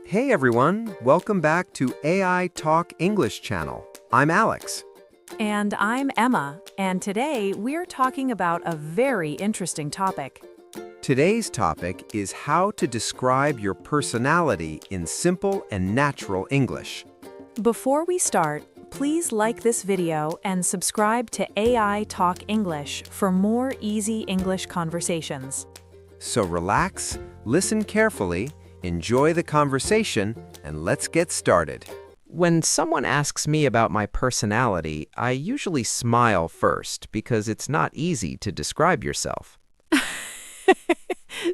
Hey everyone, welcome back to AI Talk English channel. I'm Alex. And I'm Emma, and today we're talking about a very interesting topic. Today's topic is how to describe your personality in simple and natural English. Before we start, please like this video and subscribe to AI Talk English for more easy English conversations. So relax, listen carefully, enjoy the conversation, and let's get started. When someone asks me about my personality, I usually smile first because it's not easy to describe yourself.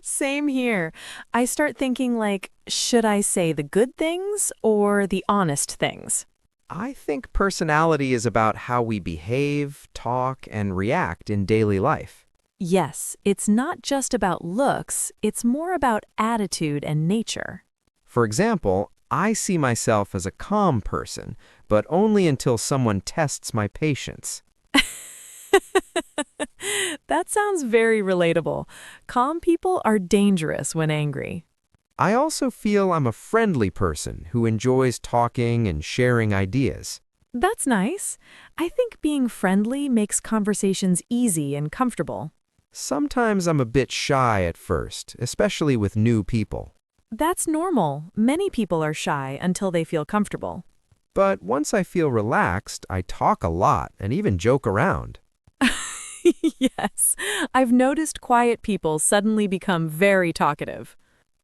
Same here. I start thinking like, should I say the good things or the honest things? I think personality is about how we behave, talk, and react in daily life. Yes, it's not just about looks, it's more about attitude and nature. For example, I see myself as a calm person, but only until someone tests my patience. That sounds very relatable. Calm people are dangerous when angry. I also feel I'm a friendly person who enjoys talking and sharing ideas. That's nice. I think being friendly makes conversations easy and comfortable. Sometimes I'm a bit shy at first, especially with new people. That's normal. Many people are shy until they feel comfortable. But once I feel relaxed, I talk a lot and even joke around. Yes, I've noticed quiet people suddenly become very talkative.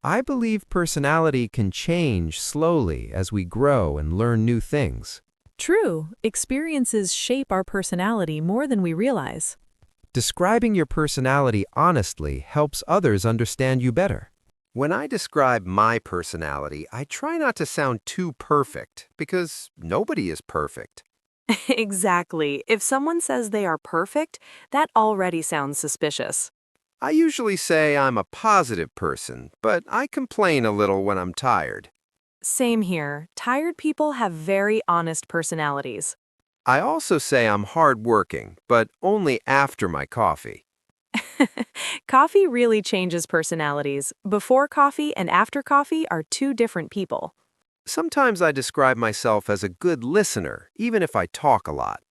I believe personality can change slowly as we grow and learn new things. True, experiences shape our personality more than we realize. Describing your personality honestly helps others understand you better. When I describe my personality, I try not to sound too perfect, because nobody is perfect. Exactly. If someone says they are perfect, that already sounds suspicious. I usually say I'm a positive person, but I complain a little when I'm tired. Same here. Tired people have very honest personalities. I also say I'm hardworking, but only after my coffee. Coffee really changes personalities. Before coffee and after coffee are two different people. Sometimes I describe myself as a good listener, even if I talk a lot.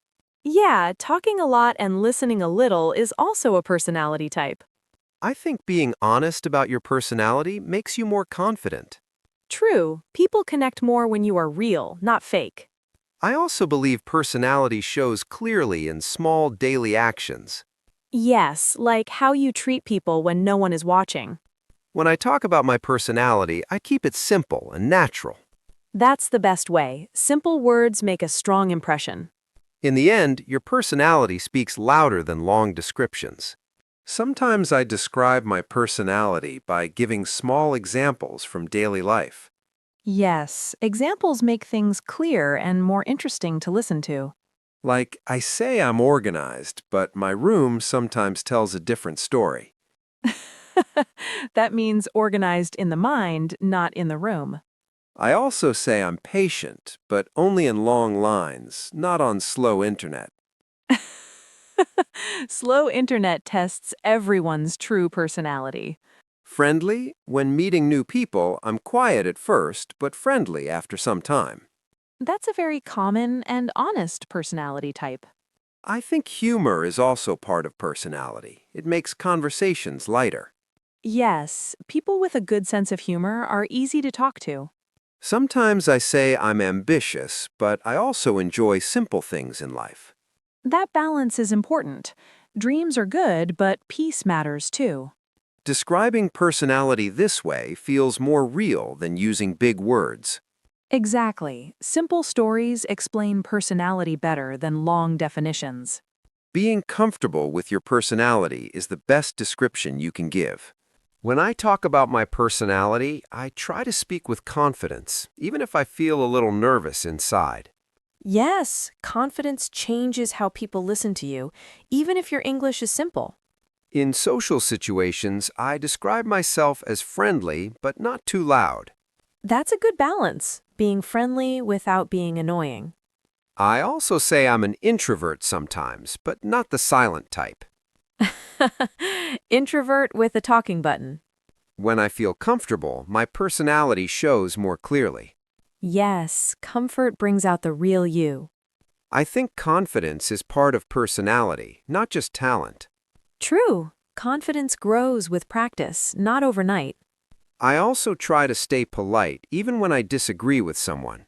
Yeah, talking a lot and listening a little is also a personality type. I think being honest about your personality makes you more confident. True, people connect more when you are real, not fake. I also believe personality shows clearly in small daily actions. Yes, like how you treat people when no one is watching. When I talk about my personality, I keep it simple and natural. That's the best way. Simple words make a strong impression. In the end, your personality speaks louder than long descriptions. Sometimes I describe my personality by giving small examples from daily life. Yes, examples make things clear and more interesting to listen to. Like, I say I'm organized, but my room sometimes tells a different story. That means organized in the mind, not in the room. I also say I'm patient, but only in long lines, not on slow internet. Slow internet tests everyone's true personality. Friendly? When meeting new people, I'm quiet at first, but friendly after some time. That's a very common and honest personality type. I think humor is also part of personality. It makes conversations lighter. Yes, people with a good sense of humor are easy to talk to. Sometimes I say I'm ambitious, but I also enjoy simple things in life. That balance is important. Dreams are good, but peace matters too. Describing personality this way feels more real than using big words. Exactly. Simple stories explain personality better than long definitions. Being comfortable with your personality is the best description you can give. When I talk about my personality, I try to speak with confidence, even if I feel a little nervous inside. Yes, confidence changes how people listen to you, even if your English is simple. In social situations, I describe myself as friendly, but not too loud. That's a good balance, being friendly without being annoying. I also say I'm an introvert sometimes, but not the silent type. Introvert with a talking button. When I feel comfortable, my personality shows more clearly. Yes, comfort brings out the real you. I think confidence is part of personality, not just talent. True, confidence grows with practice, not overnight. I also try to stay polite even when I disagree with someone.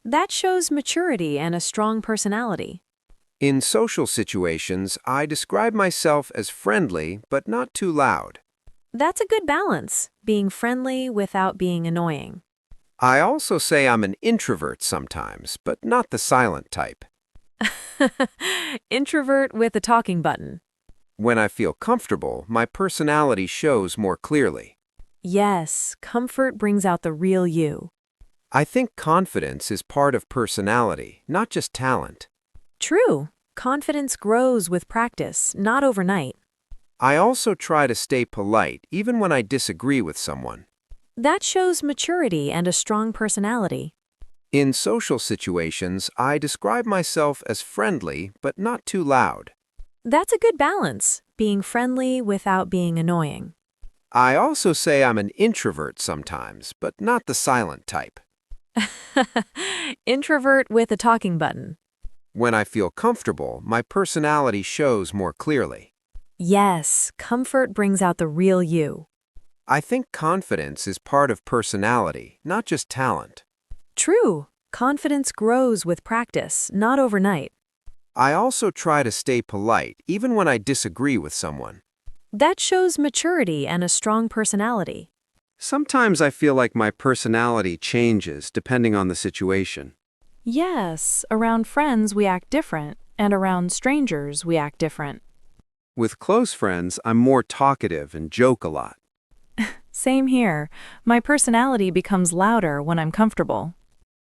That shows maturity and a strong personality. In social situations, I describe myself as friendly but not too loud. That's a good balance, being friendly without being annoying. I also say I'm an introvert sometimes, but not the silent type. Introvert with a talking button. When I feel comfortable, my personality shows more clearly. Yes, comfort brings out the real you. I think confidence is part of personality, not just talent. True, confidence grows with practice, not overnight. I also try to stay polite even when I disagree with someone. That shows maturity and a strong personality. In social situations, I describe myself as friendly but not too loud. That's a good balance, being friendly without being annoying. I also say I'm an introvert sometimes, but not the silent type. Introvert with a talking button. When I feel comfortable, my personality shows more clearly. Yes, comfort brings out the real you. I think confidence is part of personality, not just talent. True, confidence grows with practice, not overnight. I also try to stay polite even when I disagree with someone. That shows maturity and a strong personality. Sometimes I feel like my personality changes depending on the situation. Yes, around friends we act different, and around strangers we act different. With close friends, I'm more talkative and joke a lot. Same here. My personality becomes louder when I'm comfortable.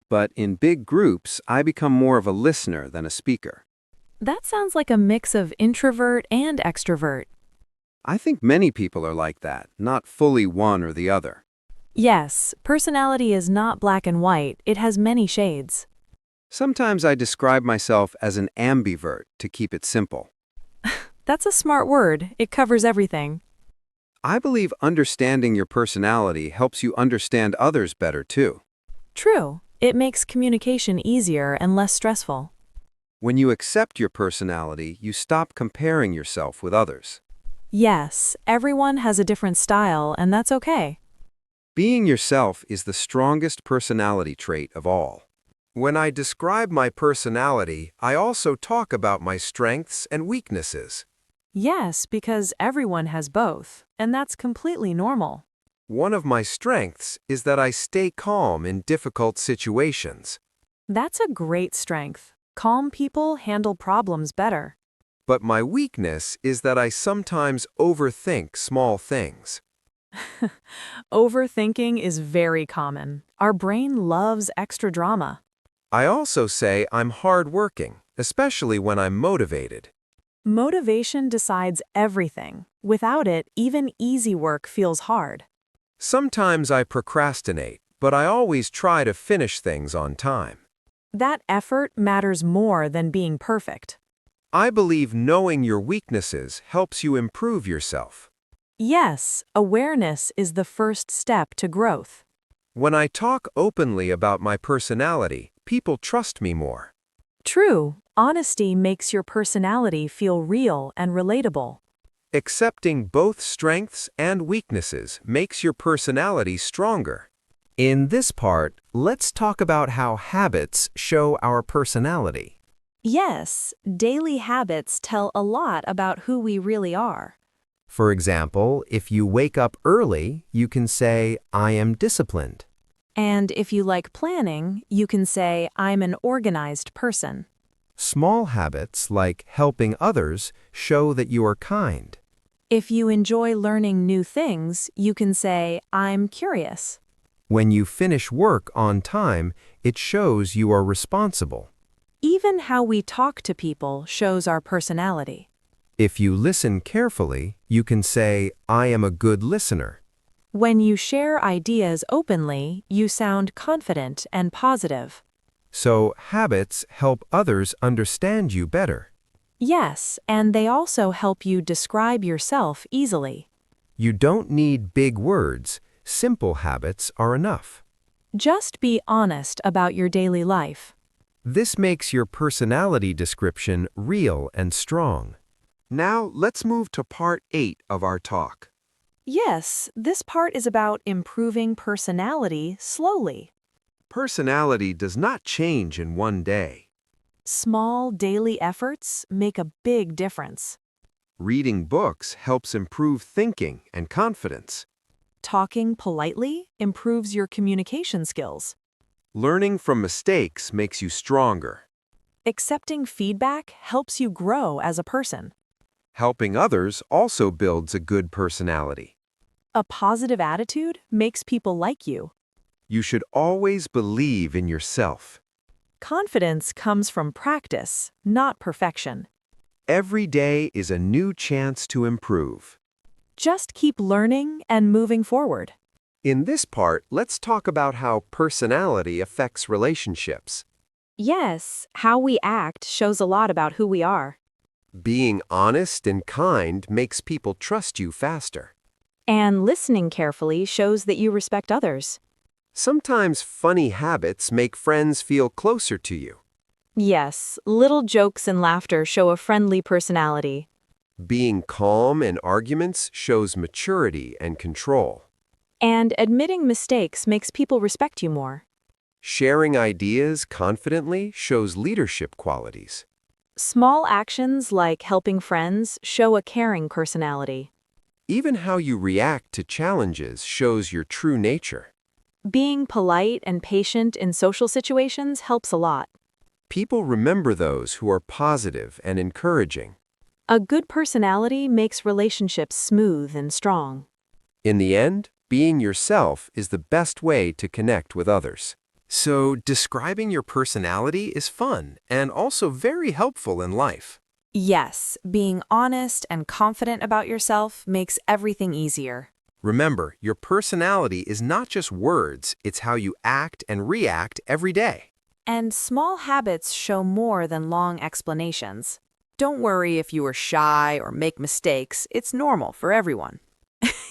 But in big groups, I become more of a listener than a speaker. That sounds like a mix of introvert and extrovert. I think many people are like that, not fully one or the other. Yes, personality is not black and white, it has many shades. Sometimes I describe myself as an ambivert to keep it simple. That's a smart word, it covers everything. I believe understanding your personality helps you understand others better too. True, it makes communication easier and less stressful. When you accept your personality, you stop comparing yourself with others. Yes, everyone has a different style, and that's okay. Being yourself is the strongest personality trait of all. When I describe my personality, I also talk about my strengths and weaknesses. Yes, because everyone has both, and that's completely normal. One of my strengths is that I stay calm in difficult situations. That's a great strength. Calm people handle problems better. But my weakness is that I sometimes overthink small things. Overthinking is very common. Our brain loves extra drama. I also say I'm hardworking, especially when I'm motivated. Motivation decides everything. Without it, even easy work feels hard. Sometimes I procrastinate, but I always try to finish things on time. That effort matters more than being perfect. I believe knowing your weaknesses helps you improve yourself. Yes, awareness is the first step to growth. When I talk openly about my personality, people trust me more. True, honesty makes your personality feel real and relatable. Accepting both strengths and weaknesses makes your personality stronger. In this part, let's talk about how habits show our personality. Yes, daily habits tell a lot about who we really are. For example, if you wake up early, you can say, I am disciplined. And if you like planning, you can say, I'm an organized person. Small habits, like helping others, show that you are kind. If you enjoy learning new things, you can say, I'm curious. When you finish work on time, it shows you are responsible. Even how we talk to people shows our personality. If you listen carefully, you can say, I am a good listener. When you share ideas openly, you sound confident and positive. So, habits help others understand you better. Yes, and they also help you describe yourself easily. You don't need big words. Simple habits are enough. Just be honest about your daily life. This makes your personality description real and strong. Now, let's move to part 8 of our talk. Yes, this part is about improving personality slowly. Personality does not change in one day. Small daily efforts make a big difference. Reading books helps improve thinking and confidence. Talking politely improves your communication skills. Learning from mistakes makes you stronger. Accepting feedback helps you grow as a person. Helping others also builds a good personality. A positive attitude makes people like you. You should always believe in yourself. Confidence comes from practice, not perfection. Every day is a new chance to improve. Just keep learning and moving forward. In this part, let's talk about how personality affects relationships. Yes, how we act shows a lot about who we are. Being honest and kind makes people trust you faster. And listening carefully shows that you respect others. Sometimes funny habits make friends feel closer to you. Yes, little jokes and laughter show a friendly personality. Being calm in arguments shows maturity and control. And admitting mistakes makes people respect you more. Sharing ideas confidently shows leadership qualities. Small actions like helping friends show a caring personality. Even how you react to challenges shows your true nature. Being polite and patient in social situations helps a lot. People remember those who are positive and encouraging. A good personality makes relationships smooth and strong. In the end, being yourself is the best way to connect with others. So, describing your personality is fun and also very helpful in life. Yes, being honest and confident about yourself makes everything easier. Remember, your personality is not just words, it's how you act and react every day. And small habits show more than long explanations. Don't worry if you are shy or make mistakes, it's normal for everyone.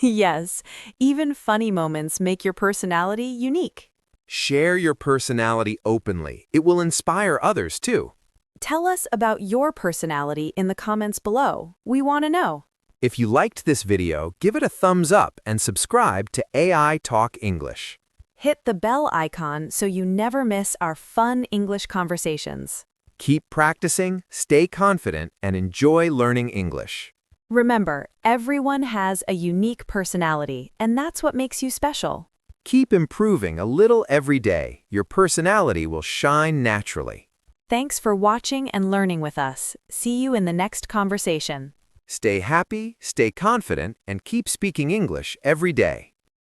Yes, even funny moments make your personality unique. Share your personality openly. It will inspire others too. Tell us about your personality in the comments below. We want to know. If you liked this video, give it a thumbs up and subscribe to AI Talk English. Hit the bell icon so you never miss our fun English conversations. Keep practicing, stay confident, and enjoy learning English. Remember, everyone has a unique personality, and that's what makes you special. Keep improving a little every day. Your personality will shine naturally. Thanks for watching and learning with us. See you in the next conversation. Stay happy, stay confident, and keep speaking English every day.